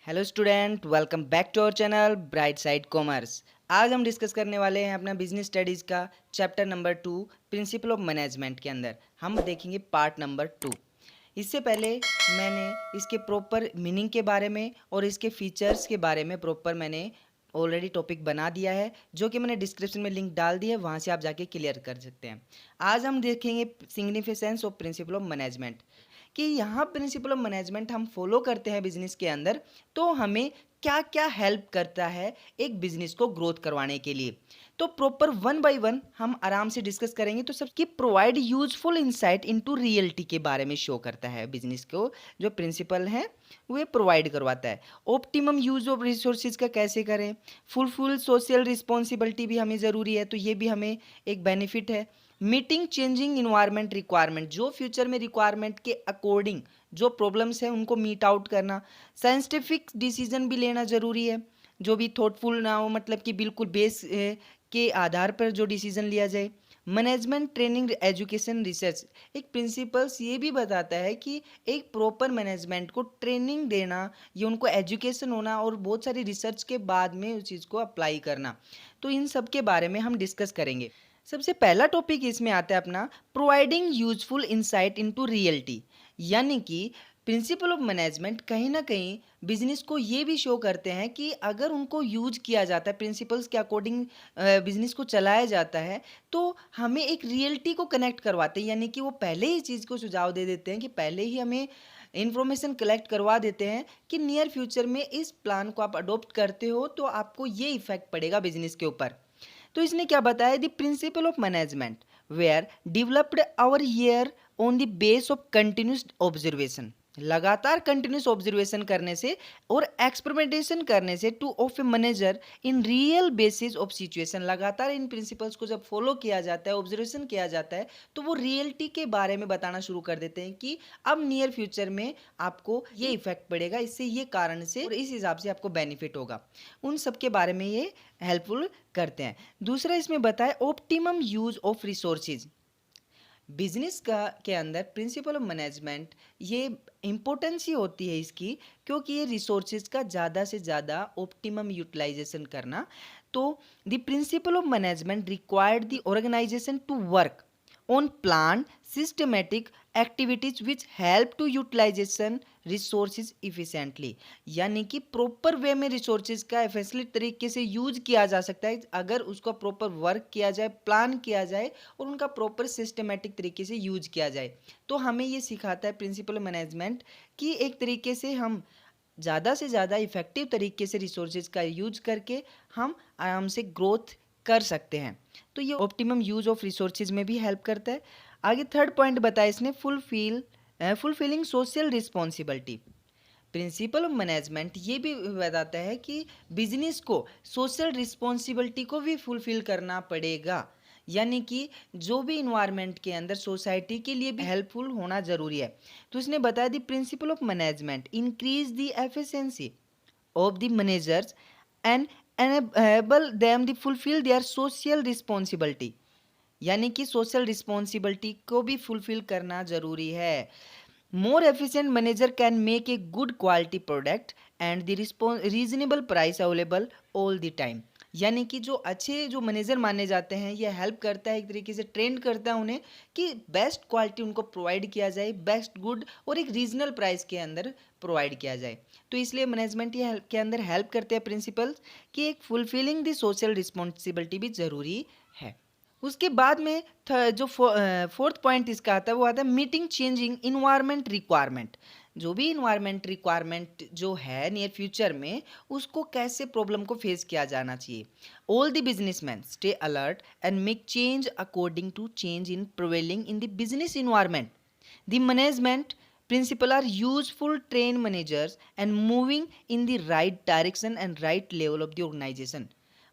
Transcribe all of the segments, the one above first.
Hello student, welcome back to our channel Bright Side Commerce. आज हम discuss करने वाले हैं अपना बिजनेस स्टडीज़ का chapter number 2 principle of management के अंदर हम देखेंगे पार्ट नंबर 2। इससे पहले मैंने इसके प्रॉपर मीनिंग के बारे में और इसके फीचर्स के बारे में प्रॉपर मैंने ऑलरेडी टॉपिक बना दिया है, जो कि मैंने डिस्क्रिप्शन में लिंक डाल दिया है, वहाँ से आप जाके क्लियर कर सकते हैं। आज हम देखेंगे significance of principal of management कि यहाँ प्रिंसिपल ऑफ मैनेजमेंट हम फॉलो करते हैं बिजनेस के अंदर तो हमें क्या क्या हेल्प करता है एक बिजनेस को ग्रोथ करवाने के लिए। तो प्रॉपर वन बाय वन हम आराम से डिस्कस करेंगे। तो सबकी provide useful insight into reality के बारे में शो करता है बिजनेस को, जो प्रिंसिपल है वो प्रोवाइड करवाता है। ऑप्टिमम यूज ऑफ रिसोर्सेज का कैसे करें, फुलफिल सोशल रिस्पॉन्सिबिलिटी भी हमें ज़रूरी है, तो ये भी हमें एक बेनिफिट है। मीटिंग चेंजिंग इन्वायरमेंट रिक्वायरमेंट, जो फ्यूचर में रिक्वायरमेंट के अकॉर्डिंग जो प्रॉब्लम्स हैं उनको मीट आउट करना। साइंटिफिक डिसीजन भी लेना ज़रूरी है, जो भी थॉटफुल ना हो, मतलब कि बिल्कुल बेस के आधार पर जो डिसीजन लिया जाए। मैनेजमेंट ट्रेनिंग एजुकेशन रिसर्च, एक प्रिंसिपल्स ये भी बताता है कि एक प्रॉपर मैनेजमेंट को ट्रेनिंग देना, ये उनको एजुकेशन होना और बहुत सारी रिसर्च के बाद में उस चीज़ को अप्लाई करना। तो इन सब के बारे में हम डिस्कस करेंगे। सबसे पहला टॉपिक इसमें आता है अपना providing useful insight into reality, यानी कि प्रिंसिपल ऑफ मैनेजमेंट कहीं ना कहीं बिजनेस को ये भी शो करते हैं कि अगर उनको यूज किया जाता है, प्रिंसिपल्स के अकॉर्डिंग बिजनेस को चलाया जाता है, तो हमें एक रियलिटी को कनेक्ट करवाते हैं। यानी कि वो पहले ही चीज़ को सुझाव दे देते हैं कि पहले ही हमें इन्फॉर्मेशन कलेक्ट करवा देते हैं कि नियर फ्यूचर में इस प्लान को आप अडोप्ट करते हो तो आपको ये इफेक्ट पड़ेगा बिजनेस के ऊपर। तो इसने क्या बताया, the principle of management were developed our year on the base of continuous observation, लगातार कंटिन्यूस ऑब्जर्वेशन करने से और एक्सपेरिमेंटेशन करने से to of a manager in real basis of situation. लगातार इन प्रिंसिपल्स को जब फॉलो किया जाता है, ऑब्जर्वेशन किया जाता है, तो वो रियलिटी के बारे में बताना शुरू कर देते हैं कि अब नियर फ्यूचर में आपको ये इफेक्ट पड़ेगा, इससे ये कारण से और इस हिसाब से आपको बेनिफिट होगा। उन सब के बारे में ये हेल्पफुल करते हैं। दूसरा इसमें बताए optimum use of resources. Business का के अंदर प्रिंसिपल ऑफ मैनेजमेंट ये इम्पोर्टेंस ही होती है इसकी, क्योंकि ये रिसोर्सेज का ज़्यादा से ज़्यादा ऑप्टिमम यूटिलाइजेशन करना। तो the principle of management required the organisation to work on planned systematic activities which help to utilization resources efficiently, यानी कि प्रॉपर वे में रिसोर्सेज का एफिशिएंट तरीके से यूज किया जा सकता है अगर उसका प्रॉपर वर्क किया जाए, प्लान किया जाए और उनका प्रॉपर सिस्टमेटिक तरीके से यूज किया जाए। तो हमें ये सिखाता है प्रिंसिपल मैनेजमेंट कि एक तरीके से हम ज़्यादा से ज़्यादा इफेक्टिव तरीके से रिसोर्सेज का यूज करके हम आराम से ग्रोथ कर सकते हैं। तो ये ऑप्टिमम यूज ऑफ रिसोर्सेज में भी हेल्प करता है। आगे थर्ड पॉइंट बताया इसने fulfilling social responsibility. Principal of management ये भी बताता है कि बिजनेस को सोशल रिस्पॉन्सिबिलिटी को भी फुलफिल करना पड़ेगा, यानी कि जो भी इन्वायरमेंट के अंदर सोसाइटी के लिए भी हेल्पफुल होना जरूरी है। तो इसने बताया the principle of management increase the efficiency of the managers and enable them to fulfill their social responsibility, यानी कि सोशल रिस्पॉन्सिबिलिटी को भी फुलफिल करना जरूरी है। More efficient manager can make a good quality product and the reasonable price available all the time, यानी कि जो अच्छे जो मैनेजर माने जाते हैं ये हेल्प करता है, एक तरीके से ट्रेंड करता है उन्हें कि बेस्ट क्वालिटी उनको प्रोवाइड किया जाए, बेस्ट गुड और एक रीजनल प्राइस के अंदर प्रोवाइड किया जाए। तो इसलिए मैनेजमेंट के अंदर हेल्प करते हैं प्रिंसिपल्स कि एक फुलफिलिंग द सोशल रिस्पॉन्सिबिलिटी भी ज़रूरी है। उसके बाद में जो फोर्थ पॉइंट इसका आता है वो आता है मीटिंग चेंजिंग इन्वायरमेंट रिक्वायरमेंट। जो भी इन्वायरमेंट रिक्वायरमेंट जो है नियर फ्यूचर में उसको कैसे प्रॉब्लम को फेस किया जाना चाहिए। All the businessman stay alert and make change according to change in prevailing in the business environment. The management principal are useful train managers and moving in the right direction and right level of the organization।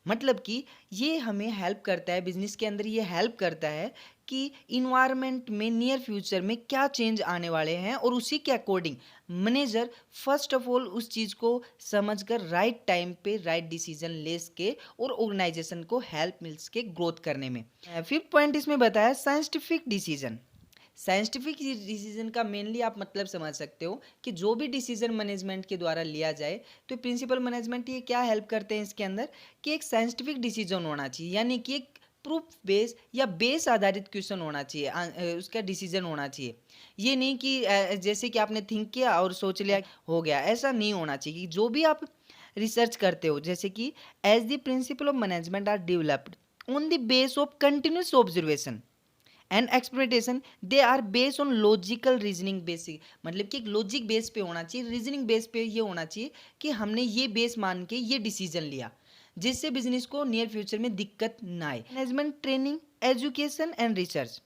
मतलब कि ये हमें help करता है business के अंदर, ये help करता है कि इन्वायरमेंट में नियर फ्यूचर में क्या चेंज आने वाले हैं और उसी के according manager first of all उस चीज़ को समझकर राइट टाइम पे राइट डिसीजन ले सके और ऑर्गेनाइजेशन को हेल्प मिल सके ग्रोथ करने में। फिफ्थ पॉइंट इसमें बताया साइंटिफिक डिसीजन। साइंटिफिक डिसीजन का मेनली आप मतलब समझ सकते हो कि जो भी डिसीजन मैनेजमेंट के द्वारा लिया जाए, तो प्रिंसिपल मैनेजमेंट ये क्या हेल्प करते हैं इसके अंदर कि एक साइंटिफिक डिसीजन होना चाहिए, यानी कि एक प्रूफ बेस या बेस आधारित क्वेश्चन होना चाहिए, उसका डिसीजन होना चाहिए। ये नहीं कि जैसे कि आपने थिंक किया और सोच लिया हो गया, ऐसा नहीं होना चाहिए। कि जो भी आप रिसर्च करते हो, जैसे कि as the principle of management are developed on the base of continuous observation and experimentation, they are based on logical reasoning basic, मतलब कि एक लॉजिक बेस पे होना चाहिए, रीजनिंग बेस पे ये होना चाहिए कि हमने ये बेस मान के ये डिसीजन लिया, जिससे बिजनेस को नियर फ्यूचर में दिक्कत ना आए। Management training, education and research,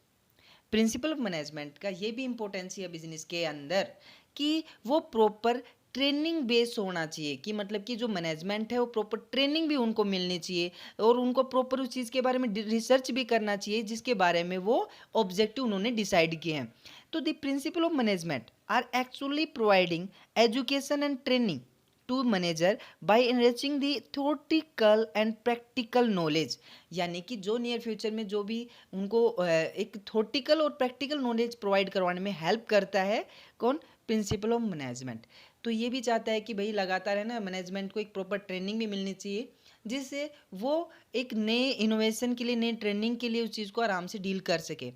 principal of management का ये भी इम्पोर्टेंस है बिजनेस के अंदर कि वो प्रॉपर ट्रेनिंग बेस होना चाहिए, कि मतलब कि जो मैनेजमेंट है वो प्रॉपर ट्रेनिंग भी उनको मिलनी चाहिए और उनको प्रॉपर उस चीज़ के बारे में रिसर्च भी करना चाहिए जिसके बारे में वो ऑब्जेक्टिव उन्होंने डिसाइड किए हैं। तो the principle of management are actually providing education and training to manager by enriching the theoretical and practical knowledge, यानी कि जो नियर फ्यूचर में जो भी उनको एक थ्योरेटिकल और प्रैक्टिकल नॉलेज प्रोवाइड करवाने में हेल्प करता है, कौन? Principal of management. तो ये भी चाहता है कि भाई लगातार है ना मैनेजमेंट को एक प्रॉपर ट्रेनिंग भी मिलनी चाहिए, जिससे वो एक नए इनोवेशन के लिए, नए ट्रेनिंग के लिए उस चीज़ को आराम से डील कर सके।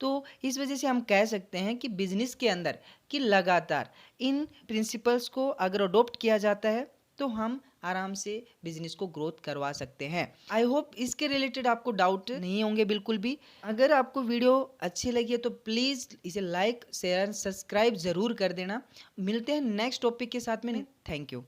तो इस वजह से हम कह सकते हैं कि बिजनेस के अंदर कि लगातार इन प्रिंसिपल्स को अगर अडोप्ट किया जाता है तो हम आराम से बिजनेस को ग्रोथ करवा सकते हैं। आई होप इसके रिलेटेड आपको डाउट नहीं होंगे बिल्कुल भी। अगर आपको वीडियो अच्छी लगी है तो प्लीज़ इसे लाइक, शेयर, सब्सक्राइब ज़रूर कर देना। मिलते हैं नेक्स्ट टॉपिक के साथ में। Thank you.